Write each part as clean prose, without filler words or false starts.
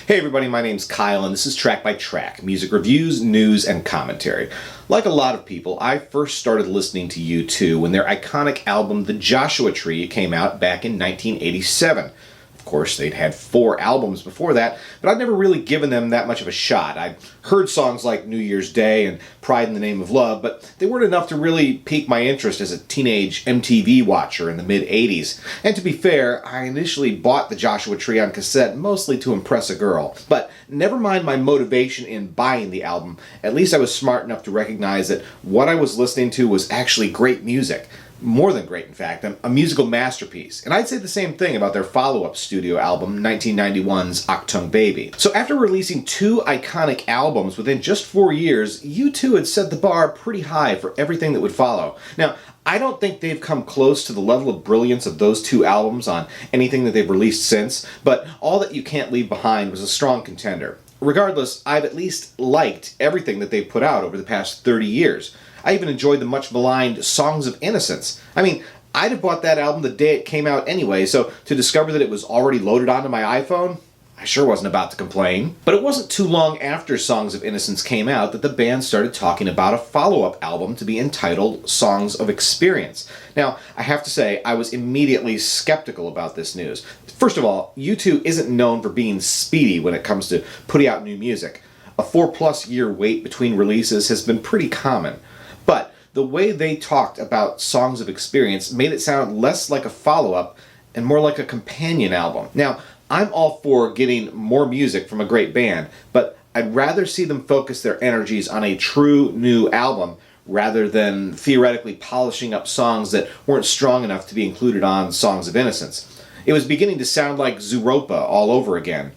Hey everybody, my name's Kyle and this is Track by Track, music reviews, news, and commentary. Like a lot of people, I first started listening to U2 when their iconic album The Joshua Tree came out back in 1987. Of course, they'd had 4 albums before that, but I'd never really given them that much of a shot. I'd heard songs like New Year's Day and Pride in the Name of Love, but they weren't enough to really pique my interest as a teenage MTV watcher in the mid-80s. And to be fair, I initially bought The Joshua Tree on cassette mostly to impress a girl. But never mind my motivation in buying the album, at least I was smart enough to recognize that what I was listening to was actually great music. More than great, in fact, a musical masterpiece. And I'd say the same thing about their follow-up studio album, 1991's Achtung Baby. So after releasing 2 iconic albums within just 4 years, U2 had set the bar pretty high for everything that would follow. Now, I don't think they've come close to the level of brilliance of those 2 albums on anything that they've released since, but All That You Can't Leave Behind was a strong contender. Regardless, I've at least liked everything that they've put out over the past 30 years. I even enjoyed the much maligned Songs of Innocence. I mean, I'd have bought that album the day it came out anyway, so to discover that it was already loaded onto my iPhone, I sure wasn't about to complain. But it wasn't too long after Songs of Innocence came out that the band started talking about a follow-up album to be entitled Songs of Experience. Now, I have to say, I was immediately skeptical about this news. First of all, U2 isn't known for being speedy when it comes to putting out new music. A 4+ year wait between releases has been pretty common. But the way they talked about Songs of Experience made it sound less like a follow-up and more like a companion album. Now, I'm all for getting more music from a great band, but I'd rather see them focus their energies on a true new album rather than theoretically polishing up songs that weren't strong enough to be included on Songs of Innocence. It was beginning to sound like Zooropa all over again.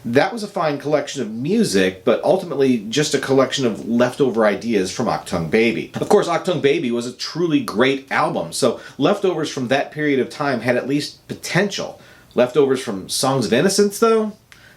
That was a fine collection of music, but ultimately just a collection of leftover ideas from Achtung Baby. Of course, Achtung Baby was a truly great album, so leftovers from that period of time had at least potential. Leftovers from Songs of Innocence, though?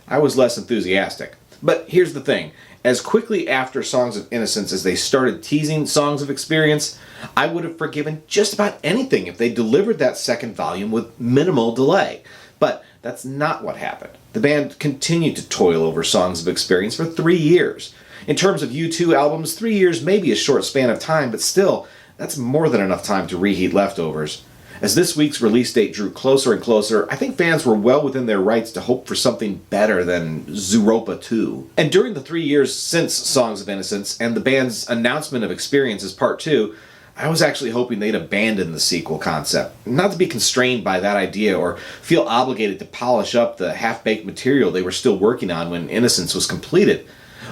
I was less enthusiastic. But here's the thing. As quickly after Songs of Innocence as they started teasing Songs of Experience, I would have forgiven just about anything if they delivered that second volume with minimal delay. But that's not what happened. The band continued to toil over Songs of Experience for 3 years. In terms of U2 albums, 3 years may be a short span of time, but still, that's more than enough time to reheat leftovers. As this week's release date drew closer and closer, I think fans were well within their rights to hope for something better than Zooropa 2. And during the 3 years since Songs of Innocence and the band's announcement of Experiences Part 2, I was actually hoping they'd abandon the sequel concept. Not to be constrained by that idea or feel obligated to polish up the half-baked material they were still working on when Innocence was completed.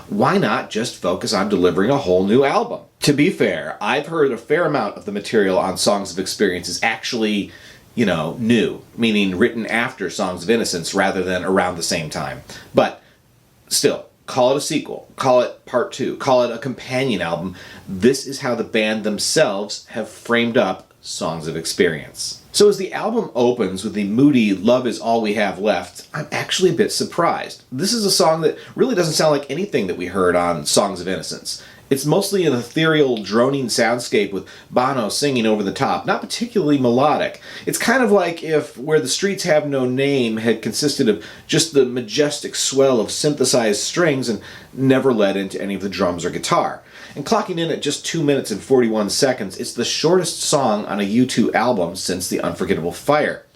Why not just focus on delivering a whole new album? To be fair, I've heard a fair amount of the material on Songs of Experience is actually, new, meaning written after Songs of Innocence rather than around the same time. But still, call it a sequel, call it part 2, call it a companion album. This is how the band themselves have framed up Songs of Experience. So as the album opens with the moody Love Is All We Have Left, I'm actually a bit surprised. This is a song that really doesn't sound like anything that we heard on Songs of Innocence. It's mostly an ethereal, droning soundscape with Bono singing over the top, not particularly melodic. It's kind of like if Where the Streets Have No Name had consisted of just the majestic swell of synthesized strings and never led into any of the drums or guitar. And clocking in at just 2 minutes and 41 seconds, it's the shortest song on a U2 album since The Unforgettable Fire.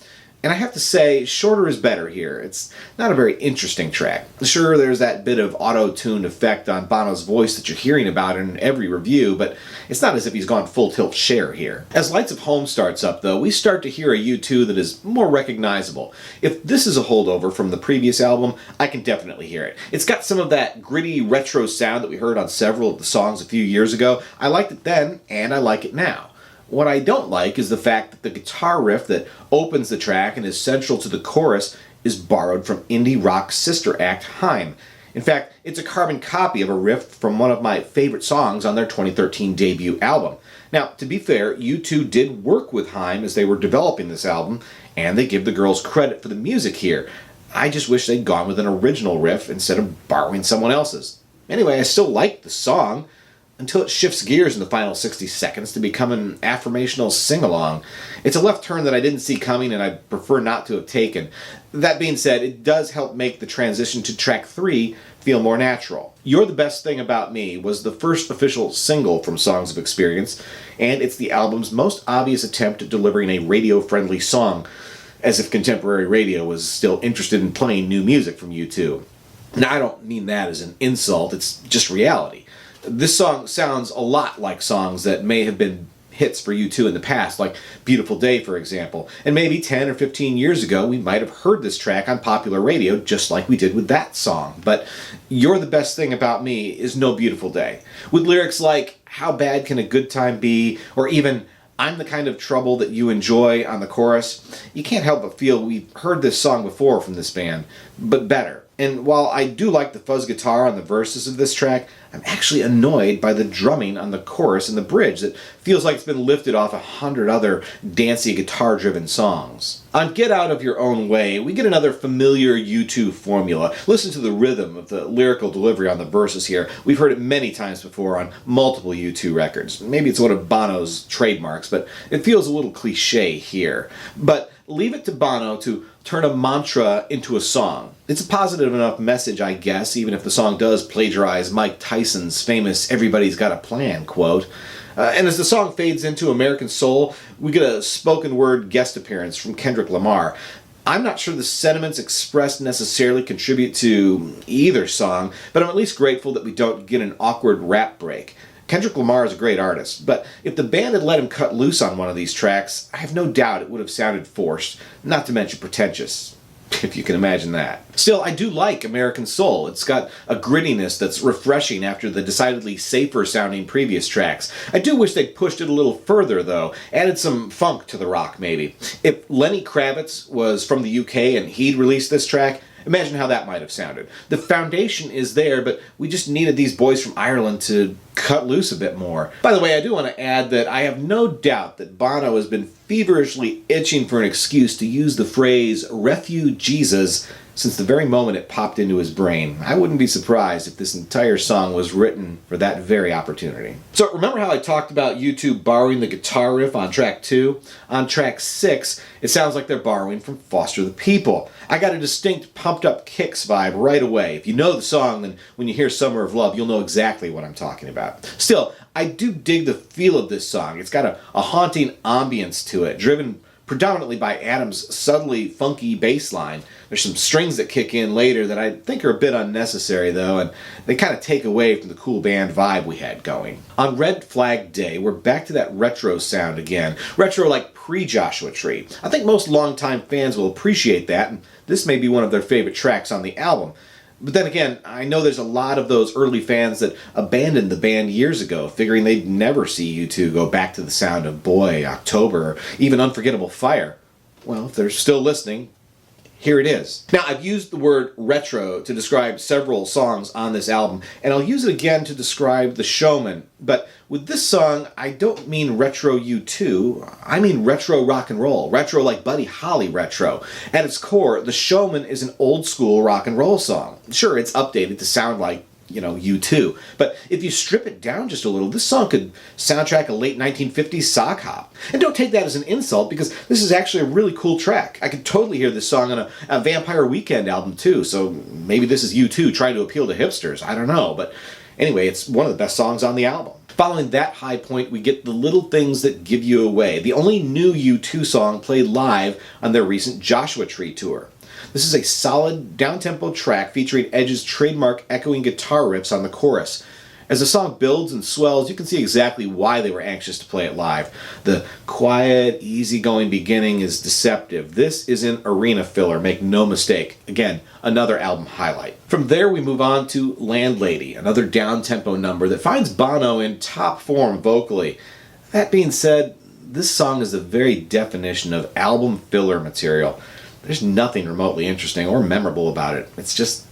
And I have to say, shorter is better here. It's not a very interesting track. Sure, there's that bit of auto-tuned effect on Bono's voice that you're hearing about in every review, but it's not as if he's gone full tilt Cher here. As Lights of Home starts up, though, we start to hear a U2 that is more recognizable. If this is a holdover from the previous album, I can definitely hear it. It's got some of that gritty retro sound that we heard on several of the songs a few years ago. I liked it then, and I like it now. What I don't like is the fact that the guitar riff that opens the track and is central to the chorus is borrowed from indie rock's sister act Haim. In fact, it's a carbon copy of a riff from one of my favorite songs on their 2013 debut album. Now, to be fair, U2 did work with Haim as they were developing this album, and they give the girls credit for the music here. I just wish they'd gone with an original riff instead of borrowing someone else's. Anyway, I still like the song. until it shifts gears in the final 60 seconds to become an affirmational sing-along. It's a left turn that I didn't see coming and I prefer not to have taken. That being said, it does help make the transition to track 3 feel more natural. You're the Best Thing About Me was the first official single from Songs of Experience, and it's the album's most obvious attempt at delivering a radio-friendly song, as if contemporary radio was still interested in playing new music from U2. Now, I don't mean that as an insult, it's just reality. This song sounds a lot like songs that may have been hits for U2 in the past, like Beautiful Day, for example. And maybe 10 or 15 years ago, we might have heard this track on popular radio, just like we did with that song. But You're the Best Thing About Me is no Beautiful Day. With lyrics like, how bad can a good time be? Or even, I'm the kind of trouble that you enjoy on the chorus. You can't help but feel we've heard this song before from this band, but better. And while I do like the fuzz guitar on the verses of this track, I'm actually annoyed by the drumming on the chorus and the bridge that feels like it's been lifted off 100 other dancey guitar-driven songs. On Get Out of Your Own Way, we get another familiar U2 formula. Listen to the rhythm of the lyrical delivery on the verses here. We've heard it many times before on multiple U2 records. Maybe it's one of Bono's trademarks, but it feels a little cliche here. But leave it to Bono to turn a mantra into a song. It's a positive enough message, I guess, even if the song does plagiarize Mike Tyson's famous "Everybody's Got a Plan" quote. And as the song fades into American Soul, we get a spoken word guest appearance from Kendrick Lamar. I'm not sure the sentiments expressed necessarily contribute to either song, but I'm at least grateful that we don't get an awkward rap break. Kendrick Lamar is a great artist, but if the band had let him cut loose on one of these tracks, I have no doubt it would have sounded forced, not to mention pretentious, if you can imagine that. Still, I do like American Soul. It's got a grittiness that's refreshing after the decidedly safer sounding previous tracks. I do wish they'd pushed it a little further, though, added some funk to the rock, maybe. If Lenny Kravitz was from the UK and he'd released this track, imagine how that might have sounded. The foundation is there, but we just needed these boys from Ireland to cut loose a bit more. By the way, I do want to add that I have no doubt that Bono has been feverishly itching for an excuse to use the phrase "refugeesus" since the very moment it popped into his brain. I wouldn't be surprised if this entire song was written for that very opportunity. So remember how I talked about U2 borrowing the guitar riff on track 2? On track 6, it sounds like they're borrowing from Foster the People. I got a distinct pumped up kicks vibe right away. If you know the song, then when you hear Summer of Love, you'll know exactly what I'm talking about. Still, I do dig the feel of this song. It's got a haunting ambience to it, driven predominantly by Adam's subtly funky bass line. There's some strings that kick in later that I think are a bit unnecessary, though, and they kind of take away from the cool band vibe we had going. On Red Flag Day, we're back to that retro sound again. Retro like pre-Joshua Tree. I think most longtime fans will appreciate that, and this may be one of their favorite tracks on the album. But then again, I know there's a lot of those early fans that abandoned the band years ago, figuring they'd never see U2 go back to the sound of Boy, October, or even Unforgettable Fire. Well, if they're still listening, here it is. Now, I've used the word retro to describe several songs on this album, and I'll use it again to describe The Showman. But with this song, I don't mean retro U2, I mean retro rock and roll. Retro like Buddy Holly retro. At its core, The Showman is an old school rock and roll song. Sure, it's updated to sound like U2. But if you strip it down just a little, this song could soundtrack a late 1950s sock hop. And don't take that as an insult, because this is actually a really cool track. I could totally hear this song on a Vampire Weekend album too, so maybe this is U2 trying to appeal to hipsters. I don't know, but anyway, it's one of the best songs on the album. Following that high point, we get The Little Things That Give You Away, the only new U2 song played live on their recent Joshua Tree tour. This is a solid, down-tempo track featuring Edge's trademark echoing guitar riffs on the chorus. As the song builds and swells, you can see exactly why they were anxious to play it live. The quiet, easygoing beginning is deceptive. This isn't arena filler, make no mistake. Again, another album highlight. From there, we move on to Landlady, another down-tempo number that finds Bono in top form vocally. That being said, this song is the very definition of album filler material. There's nothing remotely interesting or memorable about it. It's just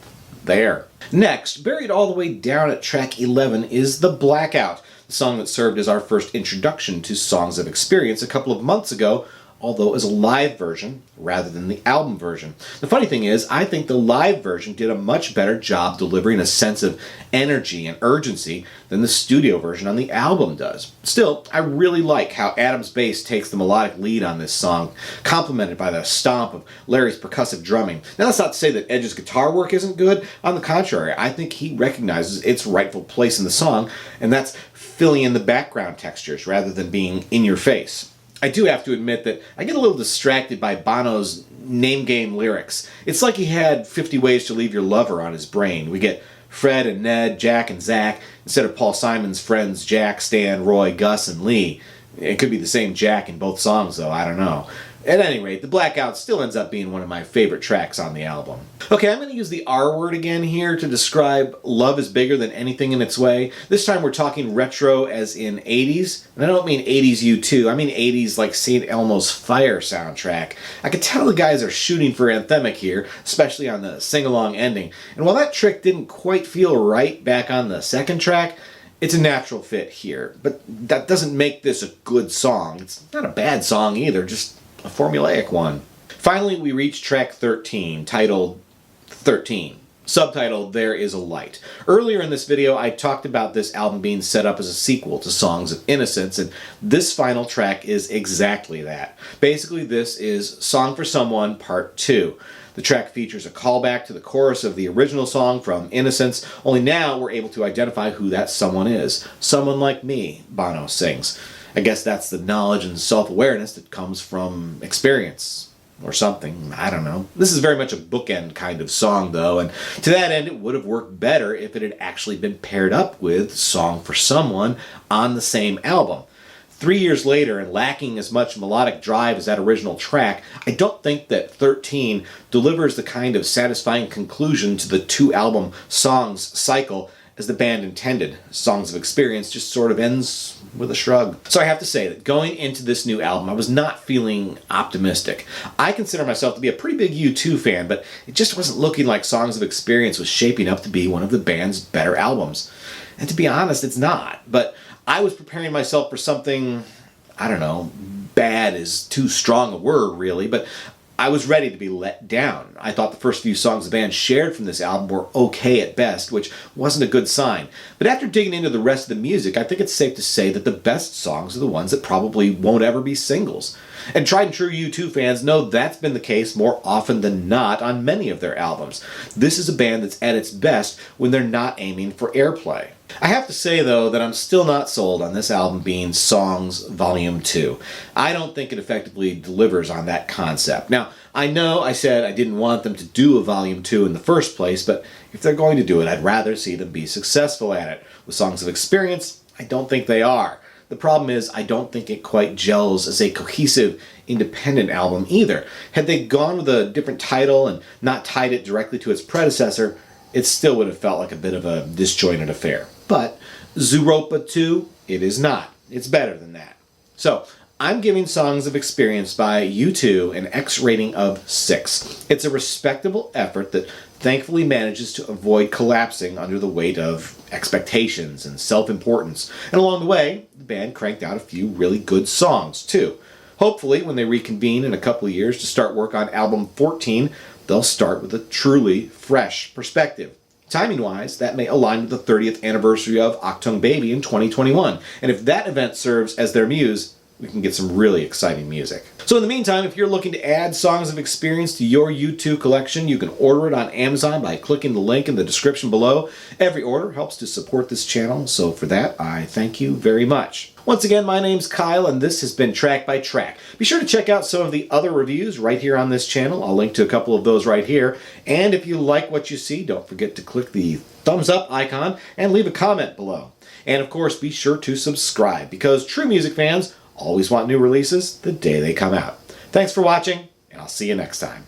there. Next, buried all the way down at track 11 is the Blackout, the song that served as our first introduction to Songs of Experience a couple of months ago, although as a live version rather than the album version. The funny thing is, I think the live version did a much better job delivering a sense of energy and urgency than the studio version on the album does. Still, I really like how Adam's bass takes the melodic lead on this song, complemented by the stomp of Larry's percussive drumming. Now, that's not to say that Edge's guitar work isn't good. On the contrary, I think he recognizes its rightful place in the song, and that's filling in the background textures rather than being in your face. I do have to admit that I get a little distracted by Bono's name game lyrics. It's like he had 50 Ways to Leave Your Lover on his brain. We get Fred and Ned, Jack and Zach, instead of Paul Simon's friends Jack, Stan, Roy, Gus, and Lee. It could be the same Jack in both songs, though, I don't know. At any rate, the Blackout still ends up being one of my favorite tracks on the album. Okay, I'm going to use the R word again here to describe Love is Bigger Than Anything in Its Way. This time we're talking retro as in 80s. And I don't mean 80s U2, I mean 80s like St. Elmo's Fire soundtrack. I could tell the guys are shooting for anthemic here, especially on the sing-along ending. And while that trick didn't quite feel right back on the second track, it's a natural fit here. But that doesn't make this a good song. It's not a bad song either, just a formulaic one. Finally, we reach track 13, titled 13, subtitled There Is a Light. Earlier in this video, I talked about this album being set up as a sequel to Songs of Innocence, and this final track is exactly that. Basically, this is Song for Someone Part 2. The track features a callback to the chorus of the original song from Innocence, only now we're able to identify who that someone is. Someone like me, Bono sings. I guess that's the knowledge and self-awareness that comes from experience or something. I don't know. This is very much a bookend kind of song, though, and to that end, it would have worked better if it had actually been paired up with Song for Someone on the same album. 3 years later, and lacking as much melodic drive as that original track, I don't think that 13 delivers the kind of satisfying conclusion to the two-album songs cycle as the band intended. Songs of Experience just sort of ends with a shrug. So I have to say that going into this new album, I was not feeling optimistic. I consider myself to be a pretty big U2 fan, but it just wasn't looking like Songs of Experience was shaping up to be one of the band's better albums. And to be honest, it's not. But I was preparing myself for something, I don't know, bad is too strong a word really, but I was ready to be let down. I thought the first few songs the band shared from this album were okay at best, which wasn't a good sign. But after digging into the rest of the music, I think it's safe to say that the best songs are the ones that probably won't ever be singles. And tried and true U2 fans know that's been the case more often than not on many of their albums. This is a band that's at its best when they're not aiming for airplay. I have to say, though, that I'm still not sold on this album being Songs Volume 2. I don't think it effectively delivers on that concept. Now, I know I said I didn't want them to do a Volume 2 in the first place, but if they're going to do it, I'd rather see them be successful at it. With Songs of Experience, I don't think they are. The problem is, I don't think it quite gels as a cohesive, independent album either. Had they gone with a different title and not tied it directly to its predecessor, it still would have felt like a bit of a disjointed affair. But Zooropa 2, it is not. It's better than that. So, I'm giving Songs of Experience by U2 an X rating of 6. It's a respectable effort that thankfully manages to avoid collapsing under the weight of expectations and self-importance. And along the way, the band cranked out a few really good songs, too. Hopefully, when they reconvene in a couple of years to start work on album 14, they'll start with a truly fresh perspective. Timing-wise, that may align with the 30th anniversary of Achtung Baby in 2021. And if that event serves as their muse, we can get some really exciting music. So in the meantime, if you're looking to add Songs of Experience to your U2 collection, you can order it on Amazon by clicking the link in the description below. Every order helps to support this channel, so for that, I thank you very much. Once again, my name's Kyle, and this has been Track by Track. Be sure to check out some of the other reviews right here on this channel. I'll link to a couple of those right here. And if you like what you see, don't forget to click the thumbs up icon and leave a comment below. And of course, be sure to subscribe, because true music fans always want new releases the day they come out. Thanks for watching, and I'll see you next time.